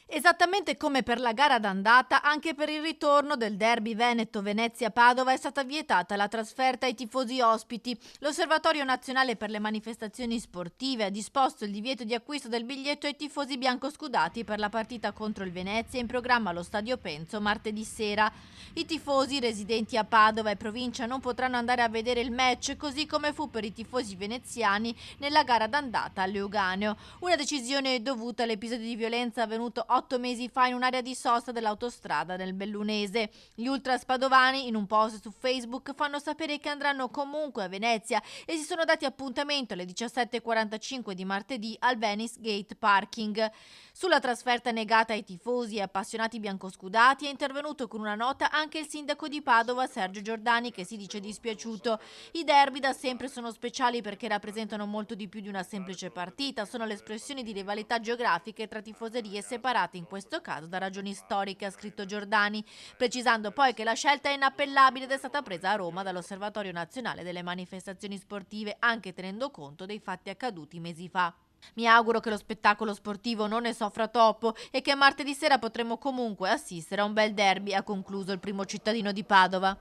Esattamente come per la gara d'andata, anche per il ritorno del derby Veneto-Venezia-Padova è stata vietata la trasferta ai tifosi ospiti. L'Osservatorio Nazionale per le Manifestazioni Sportive ha disposto il divieto di acquisto del biglietto ai tifosi biancoscudati per la partita contro il Venezia in programma allo Stadio Penzo martedì sera. I tifosi residenti a Padova e provincia non potranno andare a vedere il match, così come fu per i tifosi veneziani nella gara d'andata a Leuganeo. Una decisione dovuta all'episodio di violenza avvenuto 8 mesi fa in un'area di sosta dell'autostrada nel Bellunese. Gli ultras padovani, in un post su Facebook, fanno sapere che andranno comunque a Venezia e si sono dati appuntamento alle 17:45 di martedì al Venice Gate Parking. Sulla trasferta negata ai tifosi e appassionati biancoscudati è intervenuto con una nota anche il sindaco di Padova, Sergio Giordani, che si dice dispiaciuto. I derby da sempre sono speciali perché rappresentano molto di più di una semplice partita, sono l'espressione di rivalità geografiche tra tifoserie separate in questo caso da ragioni storiche, ha scritto Giordani, precisando poi che la scelta è inappellabile ed è stata presa a Roma dall'Osservatorio Nazionale delle Manifestazioni Sportive, anche tenendo conto dei fatti accaduti mesi fa. Mi auguro che lo spettacolo sportivo non ne soffra troppo e che martedì sera potremo comunque assistere a un bel derby, ha concluso il primo cittadino di Padova.